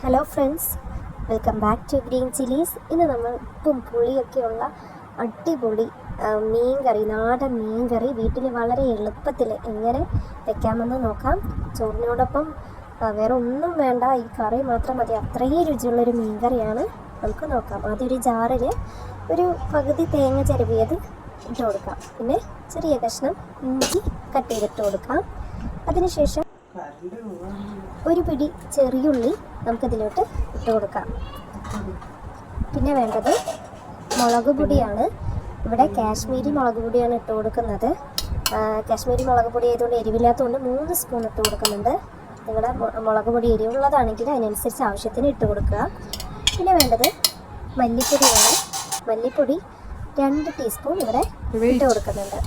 Hello friends, welcome back to green chillies. ഇന്ന് നമ്മൾ ഉപ്പും പുളിയൊക്കെയുള്ള അടിപൊളി മീൻകറി, നാടൻ മീൻകറി വീട്ടിൽ വളരെ എളുപ്പത്തിൽ എങ്ങനെ വെക്കാമെന്ന് നോക്കാം. ചോറിനോടൊപ്പം വേറെ ഒന്നും വേണ്ട, ഈ കറി മാത്രം മതി, അത്രയും രുചിയുള്ളൊരു മീൻകറിയാണ്. നമുക്ക് നോക്കാം. ആദ്യം ഒരു ജാറിൽ ഒരു പകുതി തേങ്ങ ചിരവിയത് ഇട്ട് കൊടുക്കാം. പിന്നെ ചെറിയ കഷ്ണം ഇഞ്ചി കട്ട് ചെയ്തിട്ട് കൊടുക്കാം. അതിനുശേഷം ഒരു പിടി ചെറിയുള്ളി നമുക്കിതിലോട്ട് ഇട്ട് കൊടുക്കാം. പിന്നെ വേണ്ടത് മുളക് പൊടിയാണ്. ഇവിടെ കാശ്മീരി മുളക് പൊടിയാണ് ഇട്ട് കൊടുക്കുന്നത്. കാശ്മീരി മുളക് പൊടി ആയതുകൊണ്ട് എരിവില്ലാത്തതുകൊണ്ട് 3 സ്പൂൺ ഇട്ട് കൊടുക്കുന്നുണ്ട്. നിങ്ങളുടെ മുളക് പൊടി എരിവുള്ളതാണെങ്കിൽ അതിനനുസരിച്ച് ആവശ്യത്തിന് ഇട്ട് കൊടുക്കുക. പിന്നെ വേണ്ടത് മല്ലിപ്പൊടിയാണ്. മല്ലിപ്പൊടി 2 ടീസ്പൂൺ ഇവിടെ ഇട്ട് കൊടുക്കുന്നുണ്ട്.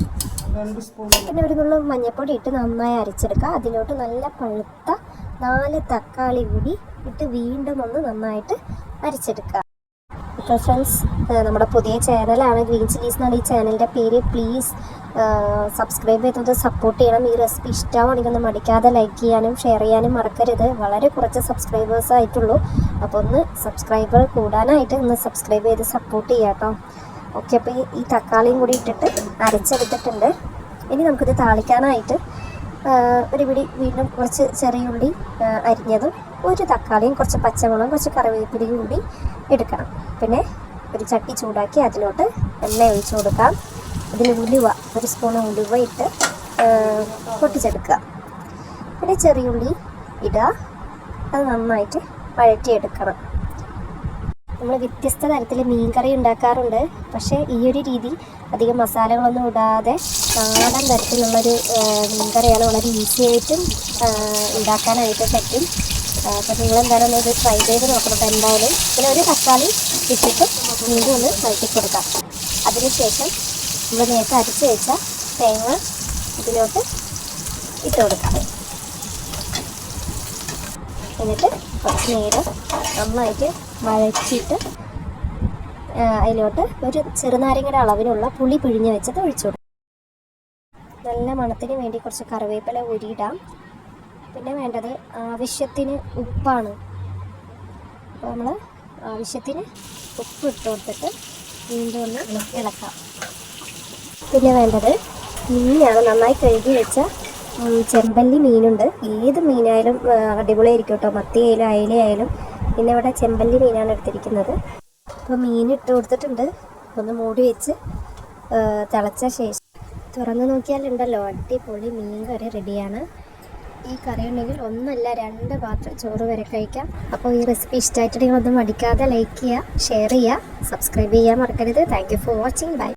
പിന്നെ ഒരു നുള്ളു മഞ്ഞൾപ്പൊടി ഇട്ട് നന്നായി അരച്ചെടുക്കുക. അതിലോട്ട് നല്ല പഴുത്ത 4 തക്കാളി കൂടി ഇട്ട് വീണ്ടും ഒന്ന് നന്നായിട്ട് അരച്ചെടുക്കുക. അപ്പോൾ ഫ്രണ്ട്സ്, നമ്മുടെ പുതിയ ചാനലാണ് ഗ്രീൻ ചില്ലീസ് എന്നാണ് ഈ ചാനലിൻ്റെ പേര്. പ്ലീസ് സബ്സ്ക്രൈബ് ചെയ്തത് സപ്പോർട്ട് ചെയ്യണം. ഈ റെസിപ്പി ഇഷ്ടമാണെങ്കിൽ ഒന്ന് മടിക്കാതെ ലൈക്ക് ചെയ്യാനും ഷെയർ ചെയ്യാനും മറക്കരുത്. വളരെ കുറച്ച് സബ്സ്ക്രൈബേഴ്സ് ആയിട്ടുള്ളൂ. അപ്പോൾ ഒന്ന് സബ്സ്ക്രൈബർ കൂടാനായിട്ട് ഒന്ന് സബ്സ്ക്രൈബ് ചെയ്ത് സപ്പോർട്ട് ചെയ്യാം കേട്ടോ. ഓക്കെ, അപ്പോൾ ഈ തക്കാളിയും കൂടി ഇട്ടിട്ട് അരച്ചെടുത്തിട്ടുണ്ട്. ഇനി നമുക്കിത് താളിക്കാനായിട്ട് ഒരു പിടി വീണ്ടും കുറച്ച് ചെറിയുള്ളി അരിഞ്ഞതും, ഒരു തക്കാളിയും, കുറച്ച് പച്ചമുളകും, കുറച്ച് കറിവേപ്പിലയും കൂടി എടുക്കണം. പിന്നെ ഒരു ചട്ടി ചൂടാക്കി അതിലോട്ട് എണ്ണ ഒഴിച്ച് കൊടുക്കാം. ഇതിൽ ഉലുവ, 1 സ്പൂൺ ഉലുവ ഇട്ട് പൊട്ടിച്ചെടുക്കുക. പിന്നെ ചെറിയുള്ളി ഇടുക. അത് നന്നായിട്ട് വഴറ്റിയെടുക്കണം. നമ്മൾ വ്യത്യസ്ത തരത്തിൽ മീൻ കറി ഉണ്ടാക്കാറുണ്ട്. പക്ഷേ ഈ ഒരു രീതി അധികം മസാലകളൊന്നും ഇടാതെ നാടൻ തരത്തിലുള്ളൊരു മീൻ കറിയാണ്. വളരെ ഈസി ആയിട്ടും ഉണ്ടാക്കാനായിട്ട് പറ്റും. അപ്പോൾ നിങ്ങളെന്തായാലും ഒന്ന് ഇത് ട്രൈ ചെയ്ത് നോക്കണം. അപ്പോൾ എന്തായാലും പിന്നെ ഒരു തക്കാളി ഇട്ടിട്ട് വീണ്ടും ഒന്ന് വഴറ്റി കൊടുക്കാം. അതിനുശേഷം നമ്മൾ നേരത്തെ അരച്ച് വെച്ച തേങ്ങ ഇതിലോട്ട് ഇട്ട് കൊടുക്കാം. എന്നിട്ട് കുറച്ച് നേരം നന്നായിട്ട് വഴച്ചിട്ട് അതിലോട്ട് ഒരു ചെറുനാരങ്ങയുടെ അളവിനുള്ള പുളി പിഴിഞ്ഞ് വെച്ചത് ഒഴിച്ചു കൊടുക്കും. നല്ല മണത്തിന് വേണ്ടി കുറച്ച് കറിവേപ്പില ഉരിയിടാം. പിന്നെ വേണ്ടത് ആവശ്യത്തിന് ഉപ്പാണ്. അപ്പോൾ നമ്മൾ ആവശ്യത്തിന് ഉപ്പ് ഇട്ട് കൊടുത്തിട്ട് വീണ്ടും ഒന്ന് ഇളക്കാം. പിന്നെ വേണ്ടത് മീനാണ്. നന്നായി കഴുകി വെച്ച ചെമ്പല്ലി മീനുണ്ട്. ഏത് മീനായാലും അടിപൊളിയായിരിക്കും കേട്ടോ. മത്തി ആയാലും അയല ആയാലും. പിന്നെ ഇവിടെ ചെമ്പല്ലി മീനാണ് എടുത്തിരിക്കുന്നത്. അപ്പോൾ മീൻ ഇട്ട് കൊടുത്തിട്ടുണ്ട്. ഒന്ന് മൂടി വെച്ച് തിളച്ച ശേഷം തുറന്ന് നോക്കിയാലുണ്ടല്ലോ, അടിപൊളി മീൻ കറി റെഡിയാണ്. ഈ കറി ഉണ്ടെങ്കിൽ 1 അല്ല 2 പാത്രം ചോറ് വരെ കഴിക്കാം. അപ്പോൾ ഈ റെസിപ്പി ഇഷ്ടമായിട്ടുണ്ടെങ്കിൽ ഒന്നും മടിക്കാതെ ലൈക്ക് ചെയ്യുക, ഷെയർ ചെയ്യുക, സബ്സ്ക്രൈബ് ചെയ്യാൻ മറക്കരുത്. Thank you for watching. By.